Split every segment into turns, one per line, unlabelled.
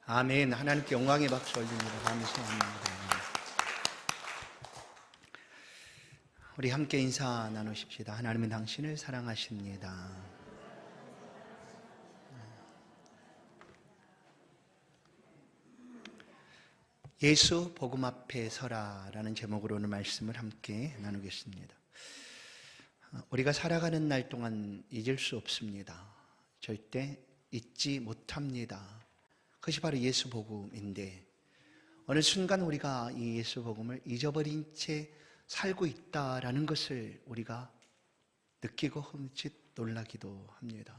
아멘. 하나님께 영광의 박수 올립니다. 감사합니다. 우리 함께 인사 나누십시다. 하나님은 당신을 사랑하십니다. 예수 복음 앞에 서라라는 제목으로 오늘 말씀을 함께 나누겠습니다. 우리가 살아가는 날 동안 잊을 수 없습니다. 절대 잊지 못합니다. 그것이 바로 예수 복음인데, 어느 순간 우리가 이 예수 복음을 잊어버린 채 살고 있다라는 것을 우리가 느끼고 흠칫 놀라기도 합니다.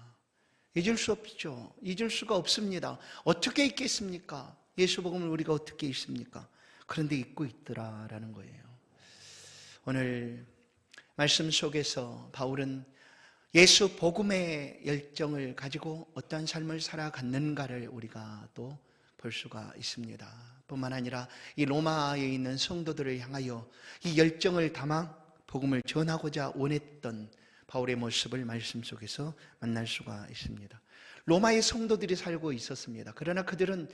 잊을 수 없죠. 잊을 수가 없습니다. 어떻게 잊겠습니까? 예수 복음을 우리가 어떻게 잊습니까? 그런데 잊고 있더라라는 거예요. 오늘 말씀 속에서 바울은 예수 복음의 열정을 가지고 어떠한 삶을 살아갔는가를 우리가 또 볼 수가 있습니다. 뿐만 아니라 이 로마에 있는 성도들을 향하여 이 열정을 담아 복음을 전하고자 원했던 바울의 모습을 말씀 속에서 만날 수가 있습니다. 로마의 성도들이 살고 있었습니다. 그러나 그들은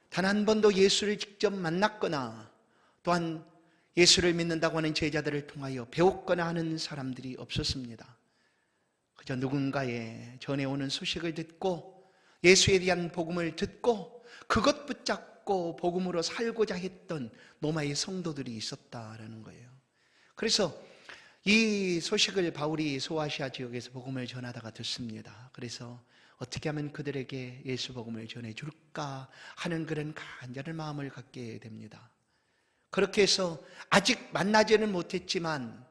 단 한 번도 예수를 직접 만났거나 또한 예수를 믿는다고 하는 제자들을 통하여 배웠거나 하는 사람들이 없었습니다. 그저 누군가의 전해오는 소식을 듣고 예수에 대한 복음을 듣고 그것 붙잡고 복음으로 살고자 했던 로마의 성도들이 있었다라는 거예요. 그래서 이 소식을 바울이 소아시아 지역에서 복음을 전하다가 듣습니다. 그래서 어떻게 하면 그들에게 예수 복음을 전해줄까 하는 그런 간절한 마음을 갖게 됩니다. 그렇게 해서 아직 만나지는 못했지만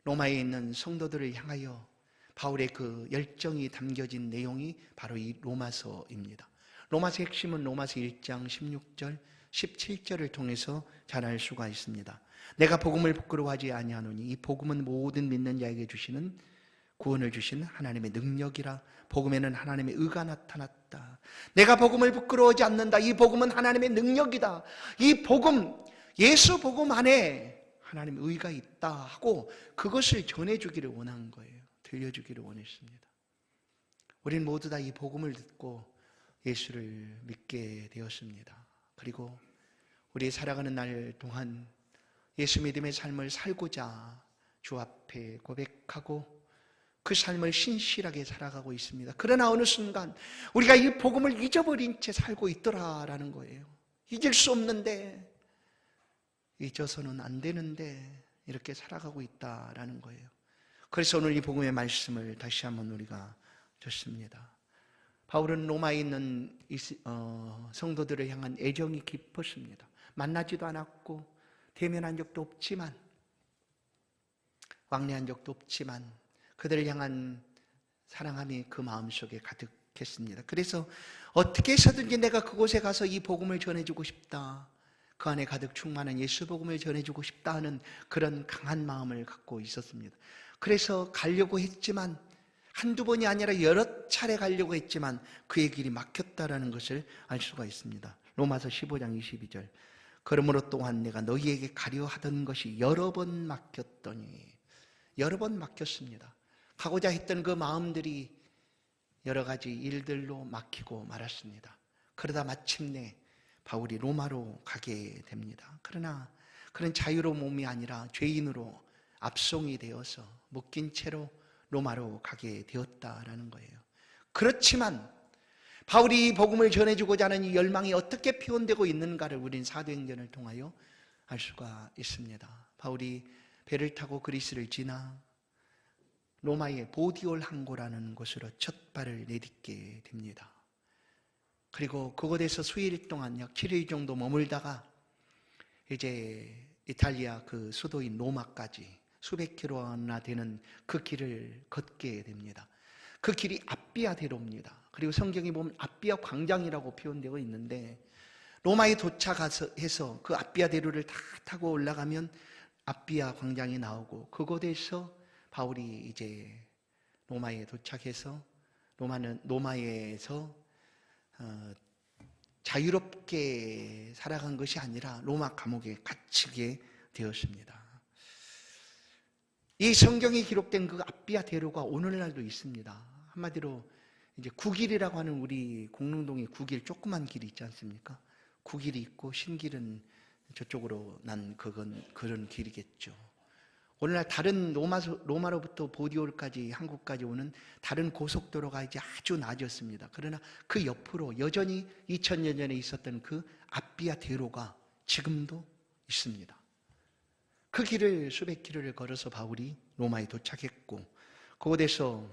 로마에 있는 성도들을 향하여 바울의 그 열정이 담겨진 내용이 바로 이 로마서입니다. 로마서 핵심은 로마서 1장 16절, 17절을 통해서 잘 알 수가 있습니다. 내가 복음을 부끄러워하지 아니하노니 이 복음은 모든 믿는 자에게 주시는 구원을 주시는 하나님의 능력이라. 복음에는 하나님의 의가 나타났다. 내가 복음을 부끄러워하지 않는다. 이 복음은 하나님의 능력이다. 이 복음, 예수 복음 안에 하나님의 의가 있다 하고 그것을 전해주기를 원한 거예요. 들려주기를 원했습니다. 우리는 모두 다 이 복음을 듣고 예수를 믿게 되었습니다. 그리고 우리 살아가는 날 동안 예수 믿음의 삶을 살고자 주 앞에 고백하고 그 삶을 신실하게 살아가고 있습니다. 그러나 어느 순간 우리가 이 복음을 잊어버린 채 살고 있더라라는 거예요. 잊을 수 없는데, 잊어서는 안 되는데 이렇게 살아가고 있다라는 거예요. 그래서 오늘 이 복음의 말씀을 다시 한번 우리가 듣습니다. 바울은 로마에 있는 성도들을 향한 애정이 깊었습니다. 만나지도 않았고 대면한 적도 없지만, 왕래한 적도 없지만 그들을 향한 사랑함이 그 마음속에 가득했습니다. 그래서 어떻게 해서든지 내가 그곳에 가서 이 복음을 전해주고 싶다, 그 안에 가득 충만한 예수 복음을 전해주고 싶다 하는 그런 강한 마음을 갖고 있었습니다. 그래서 가려고 했지만, 한두 번이 아니라 여러 차례 가려고 했지만 그의 길이 막혔다라는 것을 알 수가 있습니다. 로마서 15장 22절. 그러므로 또한 내가 너희에게 가려 하던 것이 여러 번 막혔더니, 여러 번 막혔습니다. 가고자 했던 그 마음들이 여러 가지 일들로 막히고 말았습니다. 그러다 마침내 바울이 로마로 가게 됩니다. 그러나 그런 자유로운 몸이 아니라 죄인으로 압송이 되어서 묶인 채로 로마로 가게 되었다라는 거예요. 그렇지만 바울이 이 복음을 전해주고자 하는 이 열망이 어떻게 표현되고 있는가를 우리는 사도행전을 통하여 알 수가 있습니다. 바울이 배를 타고 그리스를 지나 로마의 보디올 항구라는 곳으로 첫 발을 내딛게 됩니다. 그리고 그곳에서 수일 동안 약 7일 정도 머물다가 이제 이탈리아 그 수도인 로마까지 수백 킬로나 되는 그 길을 걷게 됩니다. 그 길이 아비아 대로입니다. 그리고 성경에 보면 아비아 광장이라고 표현되어 있는데, 로마에 도착해서 그 아비아 대로를 다 타고 올라가면 아비아 광장이 나오고, 그곳에서 바울이 이제 로마에 도착해서 로마에서 자유롭게 살아간 것이 아니라 로마 감옥에 갇히게 되었습니다. 이 성경에 기록된 그 아비아 대로가 오늘날도 있습니다. 한마디로 이제 구길이라고 하는 우리 공릉동에 구길 조그만 길이 있지 않습니까? 구길이 있고 신길은 저쪽으로 난 그런 길이겠죠. 오늘날 다른 로마로부터 보디올까지 한국까지 오는 다른 고속도로가 이제 아주 나아졌습니다. 그러나 그 옆으로 여전히 2000년 전에 있었던 그 아비아 대로가 지금도 있습니다. 그 길을 수백 킬로를 걸어서 바울이 로마에 도착했고 그곳에서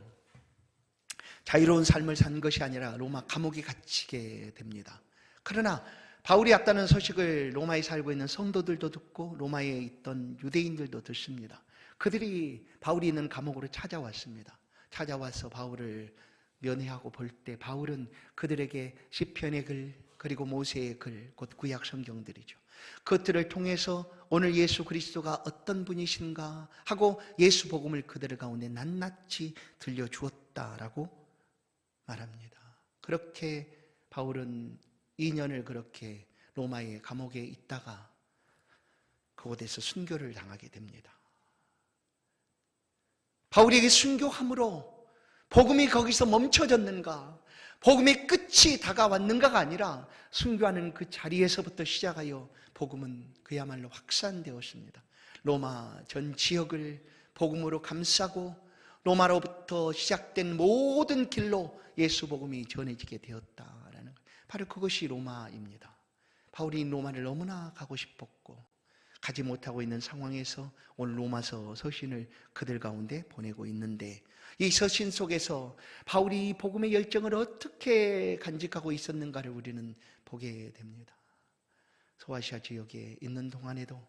자유로운 삶을 산 것이 아니라 로마 감옥에 갇히게 됩니다. 그러나 바울이 왔다는 소식을 로마에 살고 있는 성도들도 듣고 로마에 있던 유대인들도 듣습니다. 그들이 바울이 있는 감옥으로 찾아왔습니다. 찾아와서 바울을 면회하고 볼 때 바울은 그들에게 시편의 글 그리고 모세의 글, 곧 구약 성경들이죠. 그것들을 통해서 오늘 예수 그리스도가 어떤 분이신가 하고 예수 복음을 그들 가운데 낱낱이 들려주었다라고 말합니다. 그렇게 바울은 2년을 그렇게 로마의 감옥에 있다가 그곳에서 순교를 당하게 됩니다. 바울에게 순교함으로 복음이 거기서 멈춰졌는가, 복음의 끝이 다가왔는가가 아니라 순교하는 그 자리에서부터 시작하여 복음은 그야말로 확산되었습니다. 로마 전 지역을 복음으로 감싸고 로마로부터 시작된 모든 길로 예수 복음이 전해지게 되었다라는 것. 바로 그것이 로마입니다. 바울이 로마를 너무나 가고 싶었고 가지 못하고 있는 상황에서 오늘 로마서 서신을 그들 가운데 보내고 있는데 이 서신 속에서 바울이 복음의 열정을 어떻게 간직하고 있었는가를 우리는 보게 됩니다. 소아시아 지역에 있는 동안에도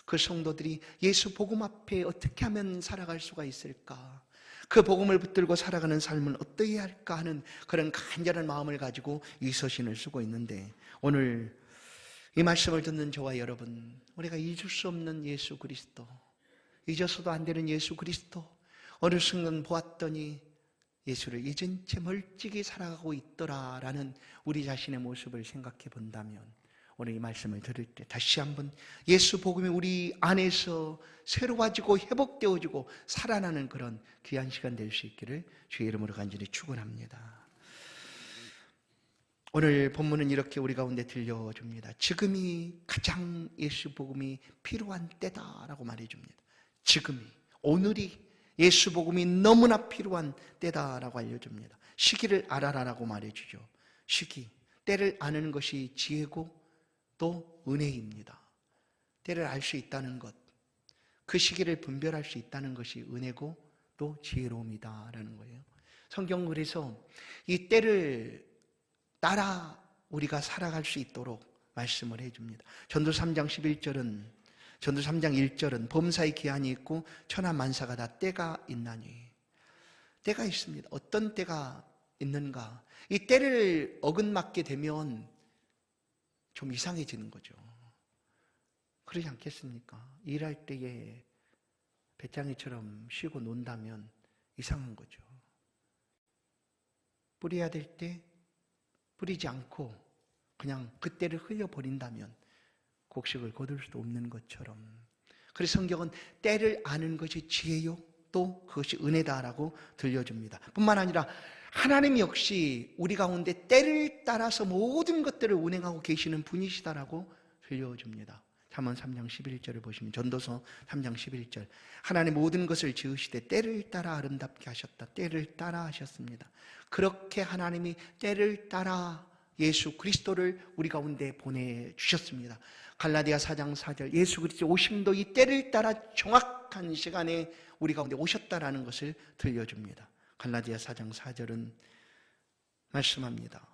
그 성도들이 예수 복음 앞에 어떻게 하면 살아갈 수가 있을까, 그 복음을 붙들고 살아가는 삶은 어떻게 해야 할까 하는 그런 간절한 마음을 가지고 이 서신을 쓰고 있는데 오늘 이 말씀을 듣는 저와 여러분, 우리가 잊을 수 없는 예수 그리스도, 잊어서도 안 되는 예수 그리스도, 어느 순간 보았더니 예수를 잊은 채 멀찍이 살아가고 있더라라는 우리 자신의 모습을 생각해 본다면 오늘 이 말씀을 들을 때 다시 한번 예수 복음이 우리 안에서 새로워지고 회복되어지고 살아나는 그런 귀한 시간 될 수 있기를 주의 이름으로 간절히 축원합니다. 오늘 본문은 이렇게 우리 가운데 들려줍니다. 지금이 가장 예수 복음이 필요한 때다라고 말해줍니다. 지금이, 오늘이 예수 복음이 너무나 필요한 때다라고 알려줍니다. 시기를 알아라라고 말해주죠. 시기, 때를 아는 것이 지혜고 또 은혜입니다. 때를 알 수 있다는 것, 그 시기를 분별할 수 있다는 것이 은혜고 또 지혜로움이다라는 거예요. 성경은 그래서 이 때를 따라 우리가 살아갈 수 있도록 말씀을 해줍니다. 전도 3장 11절은, 전도 3장 1절은 범사의 기한이 있고 천하만사가 다 때가 있나니, 때가 있습니다. 어떤 때가 있는가? 이 때를 어긋맞게 되면 좀 이상해지는 거죠. 그러지 않겠습니까? 일할 때에 배짱이처럼 쉬고 논다면 이상한 거죠. 뿌려야 될 때 뿌리지 않고 그냥 그때를 흘려버린다면 곡식을 거둘 수도 없는 것처럼, 그래서 성경은 때를 아는 것이 지혜요 또 그것이 은혜다라고 들려줍니다. 뿐만 아니라 하나님 역시 우리 가운데 때를 따라서 모든 것들을 운행하고 계시는 분이시다라고 들려줍니다. 잠언 3장 11절을 보시면, 전도서 3장 11절, 하나님 모든 것을 지으시되 때를 따라 아름답게 하셨다. 때를 따라 하셨습니다. 그렇게 하나님이 때를 따라 예수 그리스도를 우리 가운데 보내주셨습니다. 갈라디아 4장 4절, 예수 그리스도 오심도 이 때를 따라 정확한 시간에 우리 가운데 오셨다라는 것을 들려줍니다. 갈라디아 4장 4절은 말씀합니다.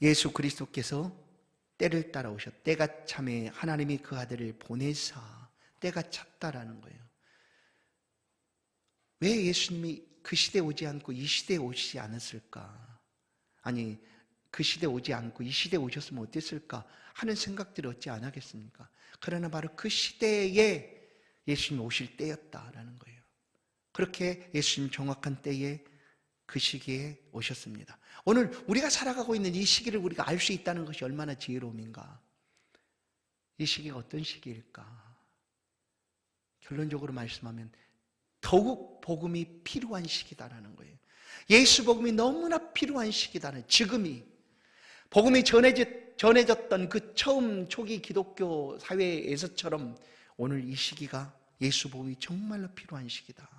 예수 그리스도께서 때를 따라 오셨, 때가 참에 하나님이 그 아들을 보내사 때가 찼다라는 거예요. 왜 예수님이 그 시대에 오지 않고 이 시대에 오시지 않았을까? 아니, 그 시대에 오지 않고 이 시대에 오셨으면 어땠을까 하는 생각들을 어찌 안 하겠습니까? 그러나 바로 그 시대에 예수님이 오실 때였다라는 거예요. 그렇게 예수님 정확한 때에 그 시기에 오셨습니다. 오늘 우리가 살아가고 있는 이 시기를 우리가 알 수 있다는 것이 얼마나 지혜로움인가. 이 시기가 어떤 시기일까? 결론적으로 말씀하면 더욱 복음이 필요한 시기다라는 거예요. 예수 복음이 너무나 필요한 시기다는, 지금이 복음이 전해졌던 그 처음 초기 기독교 사회에서처럼 오늘 이 시기가 예수 복음이 정말로 필요한 시기다.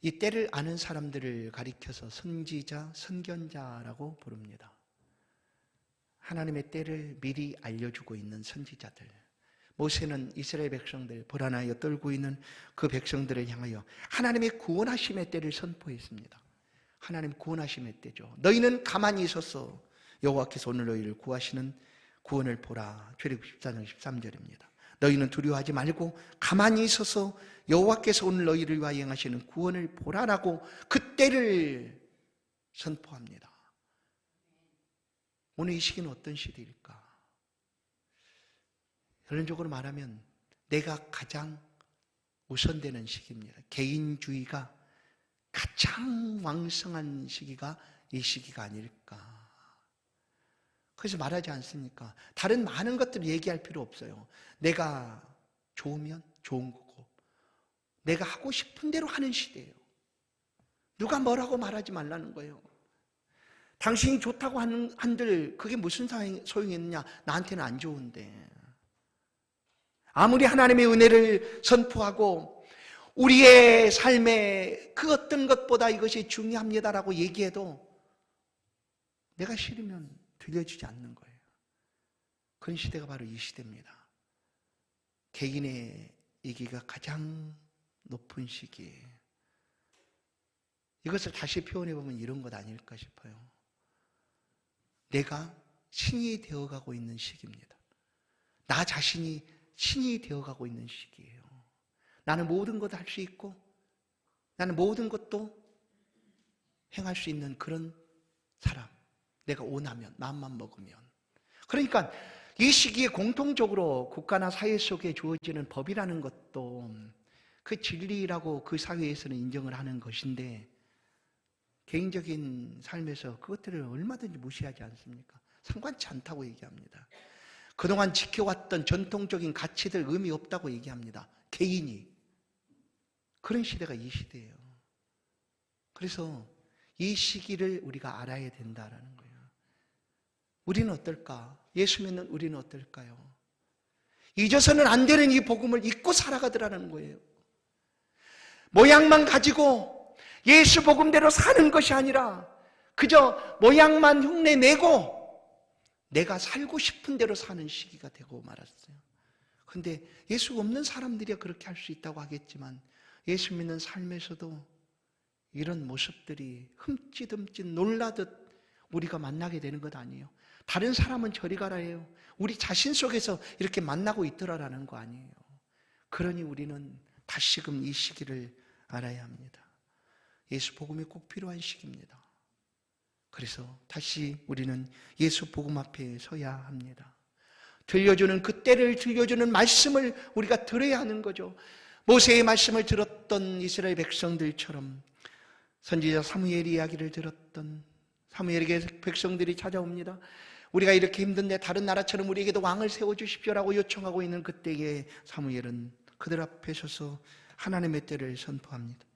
이 때를 아는 사람들을 가리켜서 선지자, 선견자라고 부릅니다. 하나님의 때를 미리 알려주고 있는 선지자들. 모세는 이스라엘 백성들, 불안하여 떨고 있는 그 백성들을 향하여 하나님의 구원하심의 때를 선포했습니다. 하나님 구원하심의 때죠. 너희는 가만히 있어서 여호와께서 오늘 너희를 구하시는 구원을 보라. 출애굽 14장 13절입니다. 너희는 두려워하지 말고 가만히 있어서 여호와께서 오늘 너희를 위하여 행하시는 구원을 보라라고 그 때를 선포합니다. 오늘 이 시기는 어떤 시대일까? 결론적으로 말하면 내가 가장 우선되는 시기입니다. 개인주의가 가장 왕성한 시기가 이 시기가 아닐까. 그래서 말하지 않습니까? 다른 많은 것들을 얘기할 필요 없어요. 내가 좋으면 좋은 거고 내가 하고 싶은 대로 하는 시대예요. 누가 뭐라고 말하지 말라는 거예요. 당신이 좋다고 한들 그게 무슨 소용이 있느냐? 나한테는 안 좋은데. 아무리 하나님의 은혜를 선포하고 우리의 삶에 그 어떤 것보다 이것이 중요합니다라고 얘기해도 내가 싫으면 들려주지 않는 거예요. 그런 시대가 바로 이 시대입니다. 개인의 이기가 가장 높은 시기예요. 이것을 다시 표현해보면 이런 것 아닐까 싶어요. 내가 신이 되어가고 있는 시기입니다. 나 자신이 신이 되어가고 있는 시기예요. 나는 모든 것도 할 수 있고 나는 모든 것도 행할 수 있는 그런 사람. 내가 원하면, 마음만 먹으면. 그러니까 이 시기에 공통적으로 국가나 사회 속에 주어지는 법이라는 것도 그 진리라고 그 사회에서는 인정을 하는 것인데 개인적인 삶에서 그것들을 얼마든지 무시하지 않습니까? 상관치 않다고 얘기합니다. 그동안 지켜왔던 전통적인 가치들 의미 없다고 얘기합니다. 개인이. 그런 시대가 이 시대예요. 그래서 이 시기를 우리가 알아야 된다라는 거예요. 우리는 어떨까? 예수 믿는 우리는 어떨까요? 잊어서는 안 되는 이 복음을 잊고 살아가더라는 거예요. 모양만 가지고 예수 복음대로 사는 것이 아니라 그저 모양만 흉내내고 내가 살고 싶은 대로 사는 시기가 되고 말았어요. 그런데 예수가 없는 사람들이야 그렇게 할 수 있다고 하겠지만 예수 믿는 삶에서도 이런 모습들이 흠칫흠칫 놀라듯 우리가 만나게 되는 것 아니에요. 다른 사람은 저리 가라 해요. 우리 자신 속에서 이렇게 만나고 있더라라는 거 아니에요. 그러니 우리는 다시금 이 시기를 알아야 합니다. 예수 복음이 꼭 필요한 시기입니다. 그래서 다시 우리는 예수 복음 앞에 서야 합니다. 들려주는 그 때를 들려주는 말씀을 우리가 들어야 하는 거죠. 모세의 말씀을 들었던 이스라엘 백성들처럼 선지자 사무엘의 이야기를 들었던 사무엘에게 백성들이 찾아옵니다. 우리가 이렇게 힘든데 다른 나라처럼 우리에게도 왕을 세워주십시오라고 요청하고 있는 그때에 사무엘은 그들 앞에 서서 하나님의 때를 선포합니다.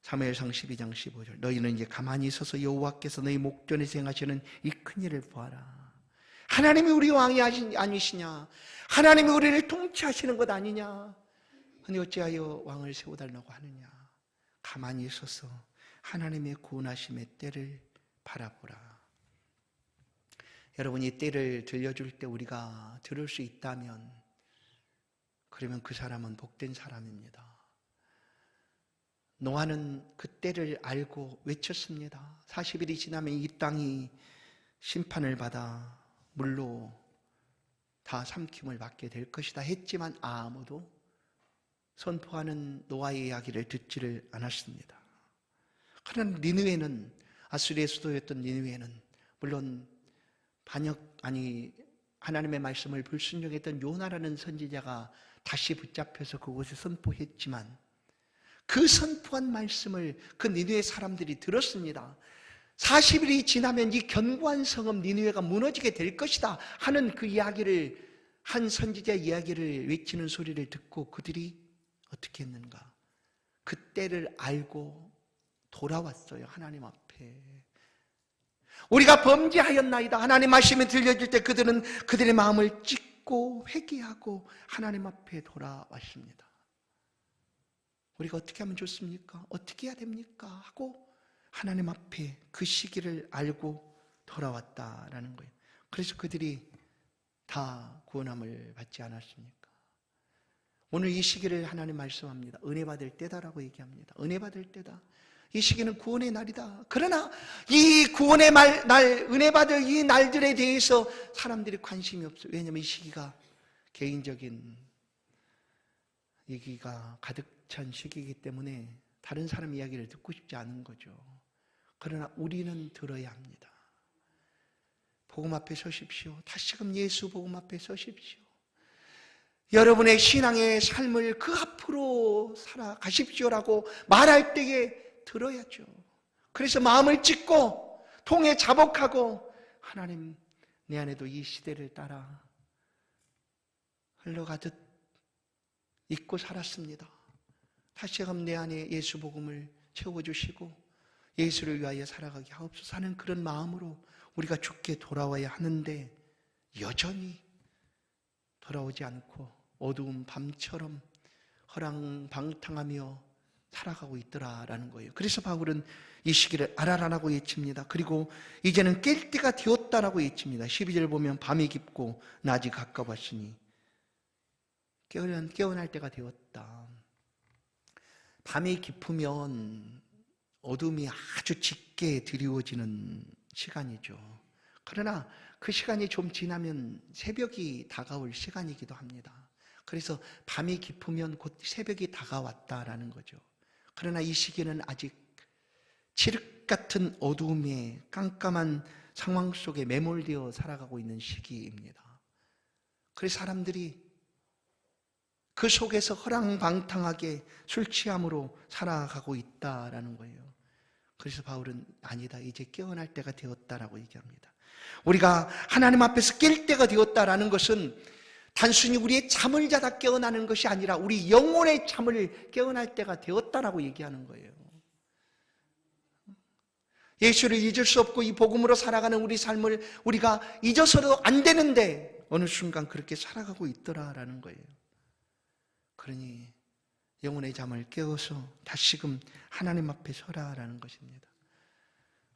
사무엘상 12장 15절 너희는 이제 가만히 있어서 여호와께서 너희 목전에서 행하시는 이 큰일을 보아라. 하나님이 우리 왕이 아니시냐? 하나님이 우리를 통치하시는 것 아니냐? 근데 어찌하여 왕을 세워달라고 하느냐? 가만히 있어서 하나님의 구원하심의 때를 바라보라. 여러분, 이 때를 들려줄 때 우리가 들을 수 있다면 그러면 그 사람은 복된 사람입니다. 노아는 그 때를 알고 외쳤습니다. 40일이 지나면 이 땅이 심판을 받아 물로 다 삼킴을 받게 될 것이다 했지만 아무도 선포하는 노아의 이야기를 듣지를 않았습니다. 그러나 니느웨는 아수리의 수도였던 니느웨는 물론 하나님의 말씀을 불순종했던 요나라는 선지자가 다시 붙잡혀서 그곳에 선포했지만 그 선포한 말씀을 그 니느웨 사람들이 들었습니다. 40일이 지나면 이 견고한 성읍 니느웨가 무너지게 될 것이다 하는 그 이야기를, 한 선지자 이야기를 외치는 소리를 듣고 그들이 어떻게 했는가? 그때를 알고 돌아왔어요. 하나님 앞에. 우리가 범죄하였나이다. 하나님 말씀이 들려질 때 그들은 그들의 마음을 찢고 회개하고 하나님 앞에 돌아왔습니다. 우리가 어떻게 하면 좋습니까? 어떻게 해야 됩니까? 하고 하나님 앞에 그 시기를 알고 돌아왔다라는 거예요. 그래서 그들이 다 구원함을 받지 않았습니까? 오늘 이 시기를 하나님 말씀합니다. 은혜 받을 때다라고 얘기합니다. 은혜 받을 때다. 이 시기는 구원의 날이다. 그러나 이 구원의 날, 은혜 받을 이 날들에 대해서 사람들이 관심이 없어요. 왜냐하면 이 시기가 개인적인 얘기가 가득 찬 시기이기 때문에 다른 사람 이야기를 듣고 싶지 않은 거죠. 그러나 우리는 들어야 합니다. 복음 앞에 서십시오. 다시금 예수 복음 앞에 서십시오. 여러분의 신앙의 삶을 그 앞으로 살아가십시오라고 말할 때에 들어야죠. 그래서 마음을 찢고 통에 자복하고 하나님, 내 안에도 이 시대를 따라 흘러가듯 잊고 살았습니다. 다시금 내 안에 예수 복음을 채워주시고 예수를 위하여 살아가게 하옵소서 하는 그런 마음으로 우리가 주께 돌아와야 하는데 여전히 돌아오지 않고 어두운 밤처럼 허랑방탕하며 살아가고 있더라라는 거예요. 그래서 바울은 이 시기를 알아라라고 외칩니다. 그리고 이제는 깰 때가 되었다라고 외칩니다. 12절 보면 밤이 깊고 낮이 가까웠으니 깨어날 때가 되었다. 밤이 깊으면 어둠이 아주 짙게 드리워지는 시간이죠. 그러나 그 시간이 좀 지나면 새벽이 다가올 시간이기도 합니다. 그래서 밤이 깊으면 곧 새벽이 다가왔다라는 거죠. 그러나 이 시기는 아직 칠흑 같은 어두움의 깜깜한 상황 속에 매몰되어 살아가고 있는 시기입니다. 그래서 사람들이 그 속에서 허랑방탕하게 술 취함으로 살아가고 있다라는 거예요. 그래서 바울은 아니다, 이제 깨어날 때가 되었다라고 얘기합니다. 우리가 하나님 앞에서 깰 때가 되었다라는 것은 단순히 우리의 잠을 자다 깨어나는 것이 아니라 우리 영혼의 잠을 깨어날 때가 되었다라고 얘기하는 거예요. 예수를 잊을 수 없고 이 복음으로 살아가는 우리 삶을 우리가 잊어서도 안 되는데 어느 순간 그렇게 살아가고 있더라라는 거예요. 그러니 영혼의 잠을 깨워서 다시금 하나님 앞에 서라라는 것입니다.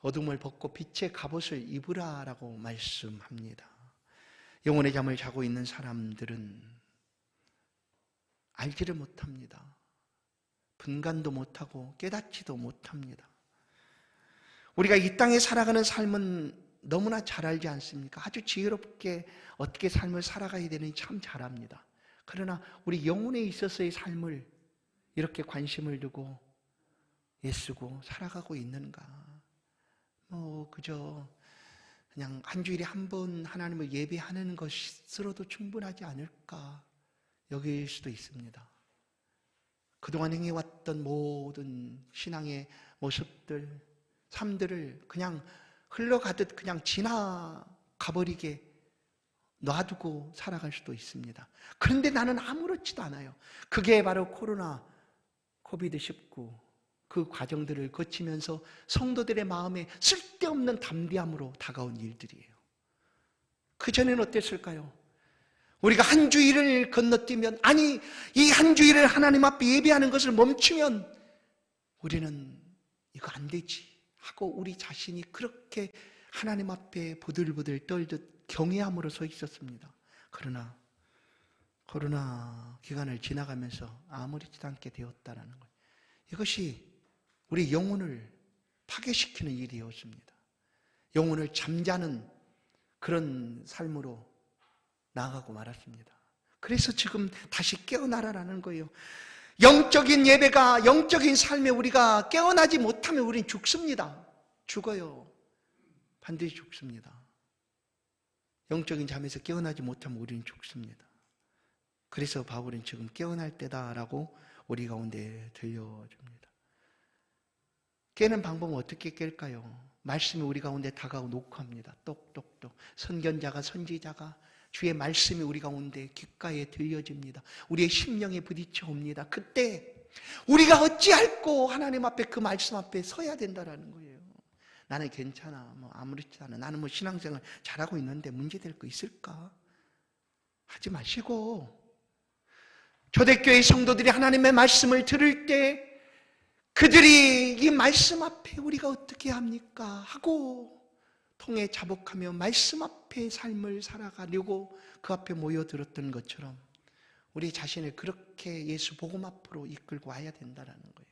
어둠을 벗고 빛의 갑옷을 입으라라고 말씀합니다. 영혼의 잠을 자고 있는 사람들은 알지를 못합니다. 분간도 못하고 깨닫지도 못합니다. 우리가 이 땅에 살아가는 삶은 너무나 잘 알지 않습니까? 아주 지혜롭게 어떻게 삶을 살아가야 되는지 참 잘 압니다. 그러나 우리 영혼에 있어서의 삶을 이렇게 관심을 두고 애쓰고 살아가고 있는가? 그저 그냥 한 주일에 한 번 하나님을 예배하는 것으로도 충분하지 않을까 여길 수도 있습니다. 그동안 행해왔던 모든 신앙의 모습들, 삶들을 그냥 흘러가듯 그냥 지나가버리게 놔두고 살아갈 수도 있습니다. 그런데 나는 아무렇지도 않아요. 그게 바로 코로나, 코비드-19 그 과정들을 거치면서 성도들의 마음에 쓸데없는 담대함으로 다가온 일들이에요. 그전에는 어땠을까요? 우리가 한 주일을 건너뛰면, 아니 이 한 주일을 하나님 앞에 예배하는 것을 멈추면 우리는 이거 안 되지 하고 우리 자신이 그렇게 하나님 앞에 부들부들 떨듯 경외함으로 서 있었습니다. 그러나 코로나 기간을 지나가면서 아무렇지도 않게 되었다는 거예요. 이것이 우리 영혼을 파괴시키는 일이었습니다. 영혼을 잠자는 그런 삶으로 나아가고 말았습니다. 그래서 지금 다시 깨어나라라는 거예요. 영적인 예배가, 영적인 삶에 우리가 깨어나지 못하면 우리는 죽습니다. 죽어요. 반드시 죽습니다. 영적인 잠에서 깨어나지 못하면 우리는 죽습니다. 그래서 바울은 지금 깨어날 때다라고 우리 가운데 들려줍니다. 깨는 방법은 어떻게 깰까요? 말씀이 우리 가운데 다가오고 합니다. 똑똑똑. 선견자가, 선지자가 주의 말씀이 우리 가운데 귓가에 들려집니다. 우리의 심령에 부딪혀 옵니다. 그때 우리가 어찌할꼬 하나님 앞에 그 말씀 앞에 서야 된다라는 거예요. 나는 괜찮아, 아무렇지도 않아, 나는 신앙생활 잘하고 있는데 문제될 거 있을까? 하지 마시고, 초대교회 성도들이 하나님의 말씀을 들을 때 그들이 이 말씀 앞에 우리가 어떻게 합니까? 하고 통해 자복하며 말씀 앞에 삶을 살아가려고 그 앞에 모여들었던 것처럼 우리 자신을 그렇게 예수 복음 앞으로 이끌고 와야 된다는 거예요.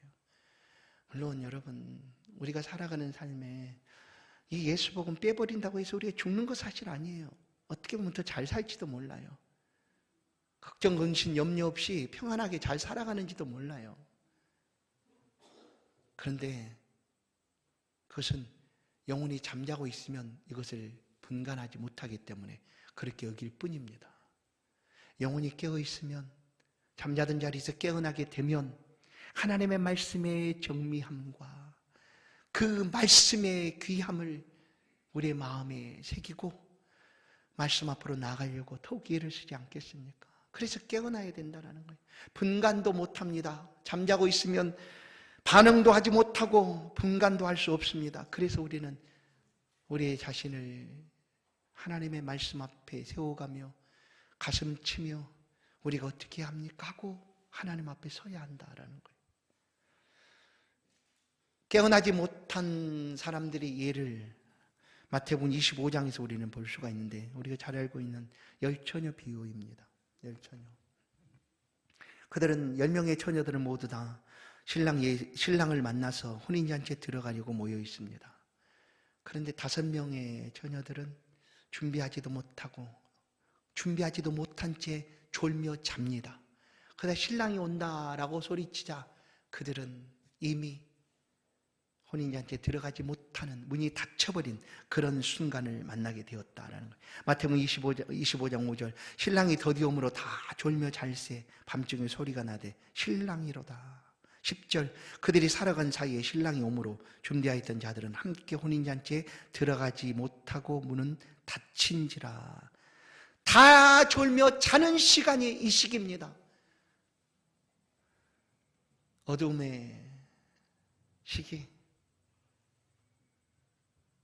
물론 여러분, 우리가 살아가는 삶에 이 예수 복음 빼버린다고 해서 우리가 죽는 거 사실 아니에요. 어떻게 보면 더 잘 살지도 몰라요. 걱정, 근심, 염려 없이 평안하게 잘 살아가는지도 몰라요. 그런데 그것은 영혼이 잠자고 있으면 이것을 분간하지 못하기 때문에 그렇게 여길 뿐입니다. 영혼이 깨어있으면, 잠자던 자리에서 깨어나게 되면 하나님의 말씀의 정미함과 그 말씀의 귀함을 우리의 마음에 새기고 말씀 앞으로 나아가려고 더욱 애를 쓰지 않겠습니까? 그래서 깨어나야 된다는 거예요. 분간도 못합니다. 잠자고 있으면 반응도 하지 못하고 분간도 할 수 없습니다. 그래서 우리는 우리의 자신을 하나님의 말씀 앞에 세워가며 가슴 치며 우리가 어떻게 합니까? 하고 하나님 앞에 서야 한다라는 거예요. 깨어나지 못한 사람들의 예를 마태복음 25장에서 우리는 볼 수가 있는데, 우리가 잘 알고 있는 열처녀 비유입니다. 열처녀. 그들은 10명의 처녀들은 모두 다 신랑을 만나서 혼인잔치에 들어가려고 모여 있습니다. 그런데 5명의 처녀들은 준비하지도 못한 채 졸며 잡니다. 그러다 신랑이 온다라고 소리치자 그들은 이미 혼인잔치에 들어가지 못하는, 문이 닫혀버린 그런 순간을 만나게 되었다라는 거예요. 마태복음 25장 5절, 신랑이 더디옴으로 다 졸며 잘새 밤중에 소리가 나되 신랑이로다. 10절, 그들이 살아간 사이에 신랑이 오므로 준비하여 있던 자들은 함께 혼인잔치에 들어가지 못하고 문은 닫힌지라. 다 졸며 자는 시간이 이 시기입니다. 어둠의 시기.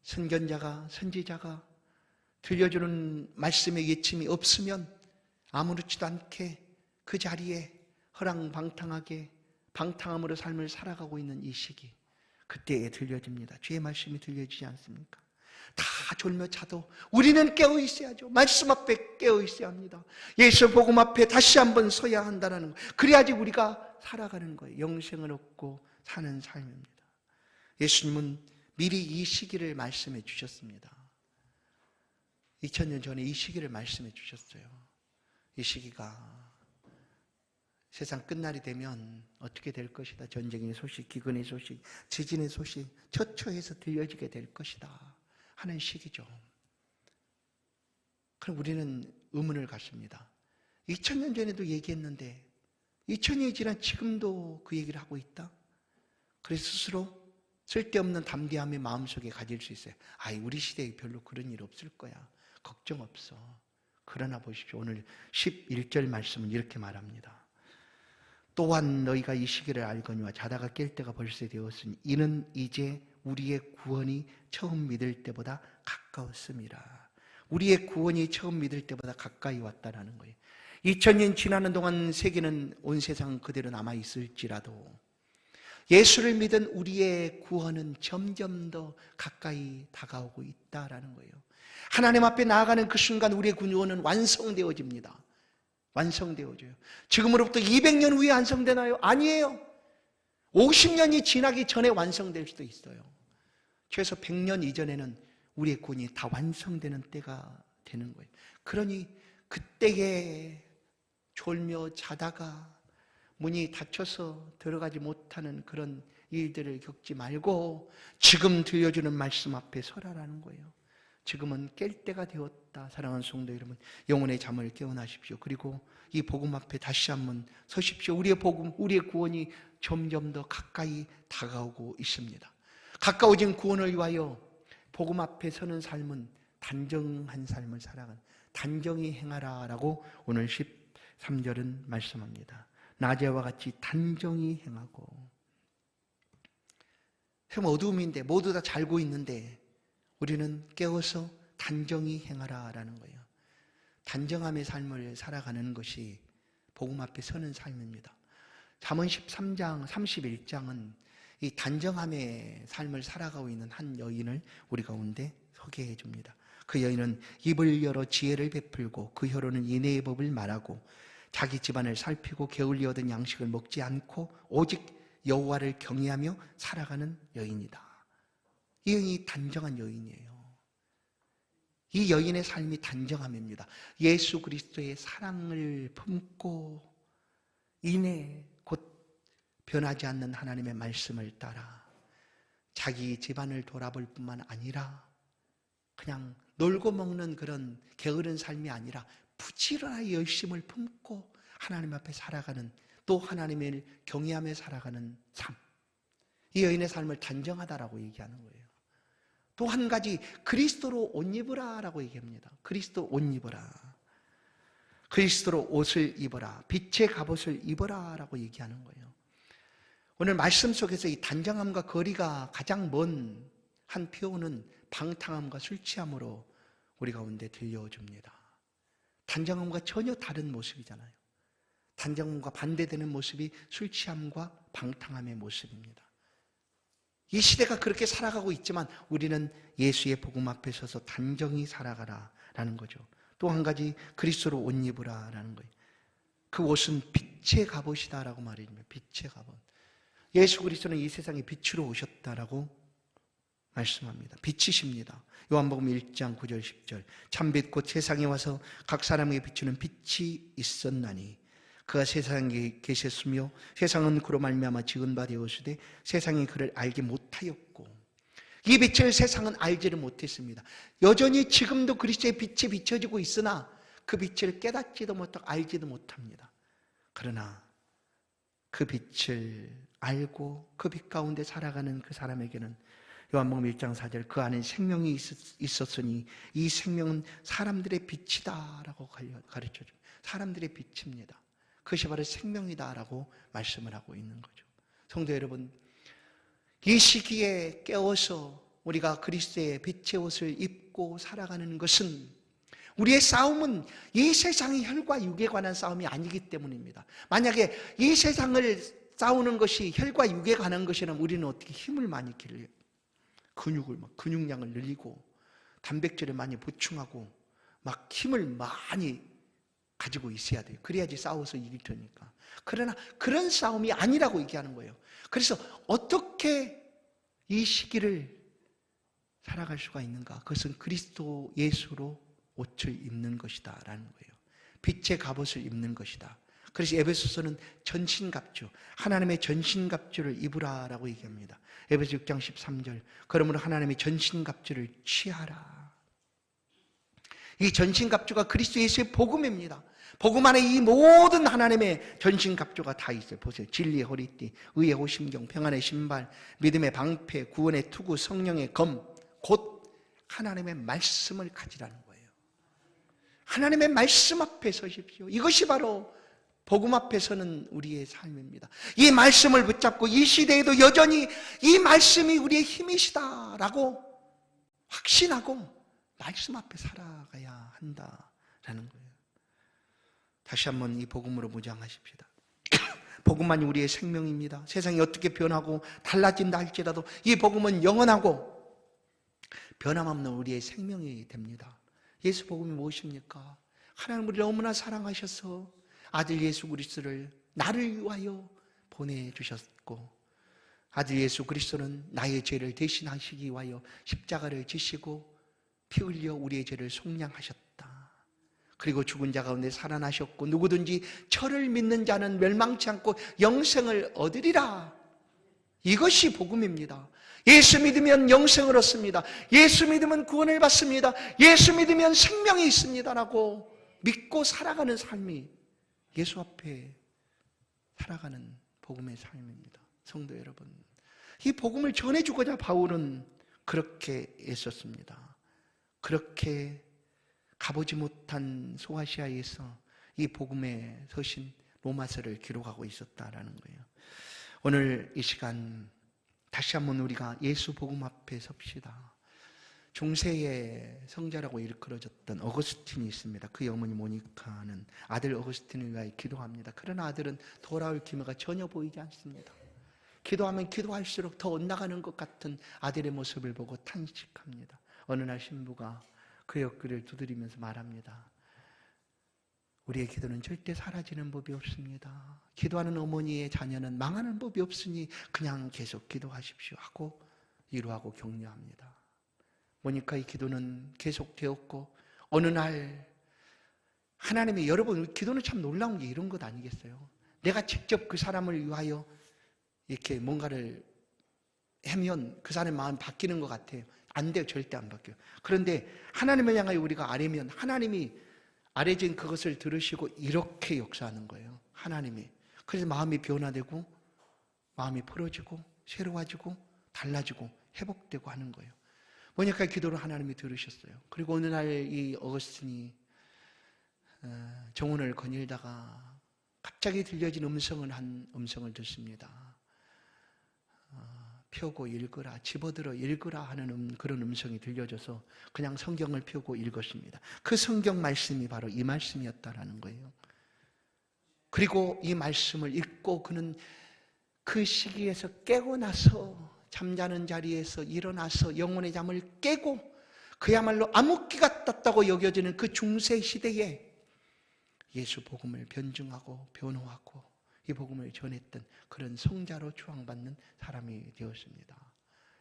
선지자가 들려주는 말씀의 예침이 없으면 아무렇지도 않게 그 자리에 허랑방탕하게 방탕함으로 삶을 살아가고 있는 이 시기, 그때에 들려집니다. 주의 말씀이 들려지지 않습니까? 다 졸며 자도 우리는 깨어 있어야죠. 말씀 앞에 깨어 있어야 합니다. 예수 복음 앞에 다시 한번 서야 한다는 거예요. 그래야지 우리가 살아가는 거예요. 영생을 얻고 사는 삶입니다. 예수님은 미리 이 시기를 말씀해 주셨습니다. 2000년 전에 이 시기를 말씀해 주셨어요. 이 시기가 세상 끝날이 되면 어떻게 될 것이다. 전쟁의 소식, 기근의 소식, 지진의 소식 처처해서 들려지게 될 것이다 하는 시기죠. 그럼 우리는 의문을 갖습니다. 2000년 전에도 얘기했는데 2000년이 지난 지금도 그 얘기를 하고 있다? 그래서 스스로 쓸데없는 담대함의 마음속에 가질 수 있어요. 우리 시대에 별로 그런 일 없을 거야. 걱정 없어. 그러나 보십시오. 오늘 11절 말씀은 이렇게 말합니다. 또한 너희가 이 시기를 알거니와 자다가 깰 때가 벌써 되었으니 이는 이제 우리의 구원이 처음 믿을 때보다 가까웠음이라. 우리의 구원이 처음 믿을 때보다 가까이 왔다라는 거예요. 2000년 지나는 동안 세계는 온 세상 그대로 남아있을지라도 예수를 믿은 우리의 구원은 점점 더 가까이 다가오고 있다라는 거예요. 하나님 앞에 나아가는 그 순간 우리의 구원은 완성되어집니다. 완성되어져요. 지금으로부터 200년 후에 완성되나요? 아니에요. 50년이 지나기 전에 완성될 수도 있어요. 최소 100년 이전에는 우리의 구원이 다 완성되는 때가 되는 거예요. 그러니 그때에 졸며 자다가 문이 닫혀서 들어가지 못하는 그런 일들을 겪지 말고 지금 들려주는 말씀 앞에 서라라는 거예요. 지금은 깰 때가 되었다. 사랑하는 성도 여러분, 영혼의 잠을 깨어나십시오. 그리고 이 복음 앞에 다시 한번 서십시오. 우리의 복음, 우리의 구원이 점점 더 가까이 다가오고 있습니다. 가까워진 구원을 위하여 복음 앞에 서는 삶은 단정한 삶을 살아가는, 단정히 행하라 라고 오늘 13절은 말씀합니다. 낮에와 같이 단정히 행하고. 지금 어두움인데 모두 다 잘고 있는데 우리는 깨어서 단정히 행하라라는 거예요. 단정함의 삶을 살아가는 것이 복음 앞에 서는 삶입니다. 잠언 13장, 31장은 이 단정함의 삶을 살아가고 있는 한 여인을 우리 가운데 소개해 줍니다. 그 여인은 입을 열어 지혜를 베풀고 그 혀로는 인애의 법을 말하고 자기 집안을 살피고 게을리 얻은 양식을 먹지 않고 오직 여호와를 경외하며 살아가는 여인이다. 이 여인이 단정한 여인이에요. 이 여인의 삶이 단정함입니다. 예수 그리스도의 사랑을 품고 인애 곧 변하지 않는 하나님의 말씀을 따라 자기 집안을 돌아볼 뿐만 아니라 그냥 놀고 먹는 그런 게으른 삶이 아니라 부지런하게 열심을 품고 하나님 앞에 살아가는, 또 하나님을 경외하며 살아가는 삶. 이 여인의 삶을 단정하다라고 얘기하는 거예요. 또 한 가지, 그리스도로 옷 입으라 라고 얘기합니다. 그리스도 옷 입어라. 그리스도로 옷을 입어라. 빛의 갑옷을 입어라 라고 얘기하는 거예요. 오늘 말씀 속에서 이 단정함과 거리가 가장 먼 한 표현은 방탕함과 술 취함으로 우리 가운데 들려줍니다. 단정함과 전혀 다른 모습이잖아요. 단정함과 반대되는 모습이 술 취함과 방탕함의 모습입니다. 이 시대가 그렇게 살아가고 있지만 우리는 예수의 복음 앞에 서서 단정히 살아가라라는 거죠. 또 한 가지, 그리스도로 옷 입으라라는 거예요. 그 옷은 빛의 갑옷이다라고 말해줍니다. 빛의 갑옷. 예수 그리스도는 이 세상에 빛으로 오셨다라고 말씀합니다. 빛이십니다. 요한복음 1장 9절 10절. 참빛 곧 세상에 와서 각 사람에게 비추는 빛이 있었나니 그가 세상에 계셨으며 세상은 그로 말미암아 지은 바 되었으되 세상이 그를 알지 못하였고, 이 빛을 세상은 알지를 못했습니다. 여전히 지금도 그리스도의 빛이 비춰지고 있으나 그 빛을 깨닫지도 못하고 알지도 못합니다. 그러나 그 빛을 알고 그 빛 가운데 살아가는 그 사람에게는 요한복음 1장 4절, 그 안에 생명이 있었으니 이 생명은 사람들의 빛이다 라고 가르쳐줍니다. 사람들의 빛입니다. 그것이 바로 생명이다 라고 말씀을 하고 있는 거죠. 성도 여러분, 이 시기에 깨어서 우리가 그리스도의 빛의 옷을 입고 살아가는 것은, 우리의 싸움은 이 세상의 혈과 육에 관한 싸움이 아니기 때문입니다. 만약에 이 세상을 싸우는 것이 혈과 육에 관한 것이라면 우리는 어떻게 힘을 많이 길러요? 근육량을 늘리고 단백질을 많이 보충하고 막 힘을 많이 가지고 있어야 돼요. 그래야지 싸워서 이길 테니까. 그러나 그런 싸움이 아니라고 얘기하는 거예요. 그래서 어떻게 이 시기를 살아갈 수가 있는가? 그것은 그리스도 예수로 옷을 입는 것이다 라는 거예요. 빛의 갑옷을 입는 것이다. 그래서 에베소서는 전신갑주, 하나님의 전신갑주를 입으라 라고 얘기합니다. 에베소 6장 13절, 그러므로 하나님의 전신갑주를 취하라. 이 전신갑주가 그리스도 예수의 복음입니다. 복음 안에 이 모든 하나님의 전신갑주가 다 있어요. 보세요. 진리의 허리띠, 의의 호심경, 평안의 신발, 믿음의 방패, 구원의 투구, 성령의 검, 곧 하나님의 말씀을 가지라는 거예요. 하나님의 말씀 앞에 서십시오. 이것이 바로 복음 앞에 서는 우리의 삶입니다. 이 말씀을 붙잡고 이 시대에도 여전히 이 말씀이 우리의 힘이시다라고 확신하고 말씀 앞에 살아가야 한다라는 거예요. 다시 한번 이 복음으로 무장하십시다. 복음만이 우리의 생명입니다. 세상이 어떻게 변하고 달라진다 할지라도 이 복음은 영원하고 변함없는 우리의 생명이 됩니다. 예수 복음이 무엇입니까? 하나님 우리를 너무나 사랑하셔서 아들 예수 그리스도를 나를 위하여 보내주셨고, 아들 예수 그리스도는 나의 죄를 대신하시기 위하여 십자가를 지시고 피 흘려 우리의 죄를 속량하셨다. 그리고 죽은 자 가운데 살아나셨고 누구든지 저를 믿는 자는 멸망치 않고 영생을 얻으리라. 이것이 복음입니다. 예수 믿으면 영생을 얻습니다. 예수 믿으면 구원을 받습니다. 예수 믿으면 생명이 있습니다라고 믿고 살아가는 삶이 예수 앞에 살아가는 복음의 삶입니다. 성도 여러분, 이 복음을 전해주고자 바울은 그렇게 애썼습니다. 그렇게 가보지 못한 소아시아에서 이 복음에 서신 로마서를 기록하고 있었다라는 거예요. 오늘 이 시간 다시 한번 우리가 예수 복음 앞에 섭시다. 중세의 성자라고 일컬어졌던 어거스틴이 있습니다. 그의 어머니 모니카는 아들 어거스틴을 위하여 기도합니다. 그러나 아들은 돌아올 기미가 전혀 보이지 않습니다. 기도하면 기도할수록 더 엇나가는 것 같은 아들의 모습을 보고 탄식합니다. 어느 날 신부가 그의 어깨를 두드리면서 말합니다. 우리의 기도는 절대 사라지는 법이 없습니다. 기도하는 어머니의 자녀는 망하는 법이 없으니 그냥 계속 기도하십시오 하고 위로하고 격려합니다. 모니카의 기도는 계속되었고 어느 날 하나님이, 여러분 기도는 참 놀라운 게 이런 것 아니겠어요? 내가 직접 그 사람을 위하여 이렇게 뭔가를 하면 그 사람의 마음이 바뀌는 것 같아요. 안 돼요. 절대 안 바뀌어요. 그런데 하나님을 향하여 우리가 아뢰면 하나님이 아뢰진 그것을 들으시고 이렇게 역사하는 거예요. 하나님이. 그래서 마음이 변화되고 마음이 풀어지고 새로워지고 달라지고 회복되고 하는 거예요. 모니카의 기도를 하나님이 들으셨어요. 그리고 어느 날 이 어거스틴이 정원을 거닐다가 갑자기 들려진 한 음성을 듣습니다. 펴고 읽으라, 집어들어 읽으라 하는 그런 음성이 들려져서 그냥 성경을 펴고 읽었습니다. 그 성경 말씀이 바로 이 말씀이었다라는 거예요. 그리고 이 말씀을 읽고 그는 그 시기에서 깨고 나서 잠자는 자리에서 일어나서 영혼의 잠을 깨고 그야말로 암흑기가 떴다고 여겨지는 그 중세 시대에 예수 복음을 변증하고 변호하고 이 복음을 전했던 그런 성자로 추앙받는 사람이 되었습니다.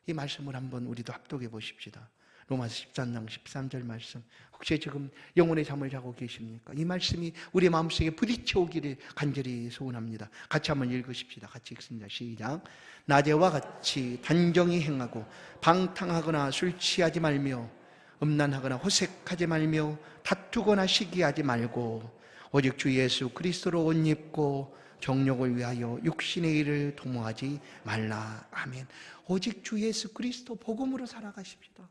이 말씀을 한번 우리도 합독해 보십시다. 로마서 13장 13절 말씀. 혹시 지금 영혼의 잠을 자고 계십니까? 이 말씀이 우리 마음속에 부딪혀 오기를 간절히 소원합니다. 같이 한번 읽으십시다. 같이 읽습니다. 시작. 낮에와 같이 단정히 행하고 방탕하거나 술 취하지 말며 음란하거나 호색하지 말며 다투거나 시기하지 말고 오직 주 예수 그리스도로 옷 입고 정욕을 위하여 육신의 일을 도모하지 말라. 아멘. 오직 주 예수 그리스도 복음으로 살아가십시다.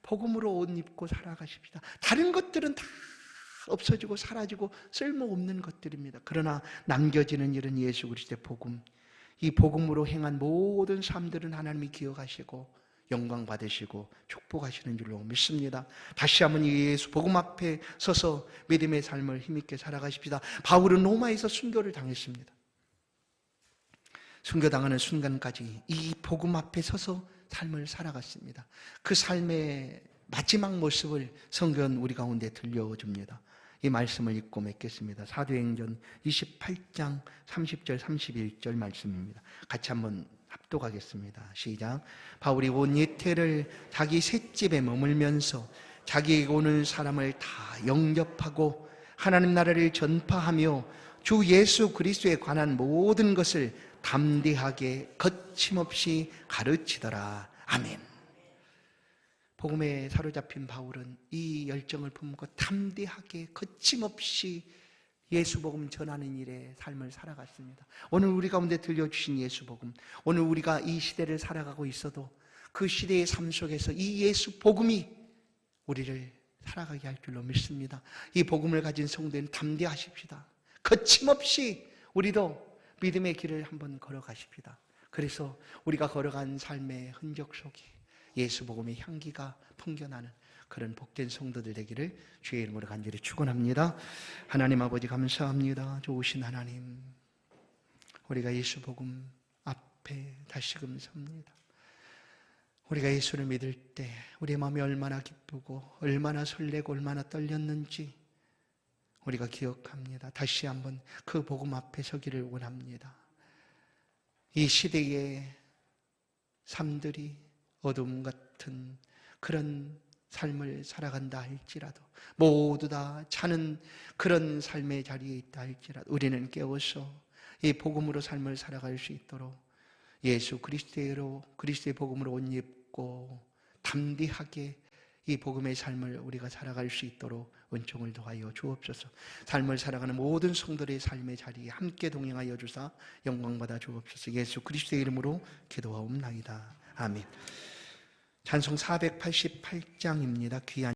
복음으로 옷 입고 살아가십시다. 다른 것들은 다 없어지고 사라지고 쓸모없는 것들입니다. 그러나 남겨지는 일은 예수 그리스도의 복음. 이 복음으로 행한 모든 삶들은 하나님이 기억하시고 영광 받으시고 축복하시는 줄로 믿습니다. 다시 한번 이 예수 복음 앞에 서서 믿음의 삶을 힘있게 살아가십시다. 바울은 로마에서 순교를 당했습니다. 순교당하는 순간까지 이 복음 앞에 서서 삶을 살아갔습니다. 그 삶의 마지막 모습을 성경은 우리 가운데 들려줍니다. 이 말씀을 읽고 맺겠습니다. 사도행전 28장 30절 31절 말씀입니다. 같이 한번 합독하겠습니다. 시작. 바울이 온 이태를 자기 셋집에 머물면서 자기에게 오는 사람을 다 영접하고 하나님 나라를 전파하며 주 예수 그리스도에 관한 모든 것을 담대하게 거침없이 가르치더라. 아멘. 복음에 사로잡힌 바울은 이 열정을 품고 담대하게 거침없이 예수 복음 전하는 일에 삶을 살아갔습니다. 오늘 우리 가운데 들려주신 예수 복음, 오늘 우리가 이 시대를 살아가고 있어도 그 시대의 삶 속에서 이 예수 복음이 우리를 살아가게 할 줄로 믿습니다. 이 복음을 가진 성도는 담대하십시다. 거침없이 우리도 믿음의 길을 한번 걸어가십시다. 그래서 우리가 걸어간 삶의 흔적 속에 예수 복음의 향기가 풍겨나는 그런 복된 성도들 되기를 주의 이름으로 간절히 축원합니다. 하나님 아버지 감사합니다. 좋으신 하나님, 우리가 예수 복음 앞에 다시금 섭니다. 우리가 예수를 믿을 때 우리의 마음이 얼마나 기쁘고 얼마나 설레고 얼마나 떨렸는지 우리가 기억합니다. 다시 한번 그 복음 앞에 서기를 원합니다. 이 시대의 삶들이 어둠 같은 그런 삶을 살아간다 할지라도 모두 다 차는 그런 삶의 자리에 있다 할지라도 우리는 깨워서 이 복음으로 삶을 살아갈 수 있도록 예수 그리스도의 복음으로 옷 입고 담대하게 이 복음의 삶을 우리가 살아갈 수 있도록 은총을 더하여 주옵소서. 삶을 살아가는 모든 성도의 삶의 자리에 함께 동행하여 주사 영광받아 주옵소서. 예수 그리스도의 이름으로 기도하옵나이다. 아멘. 찬송 488장입니다. 귀한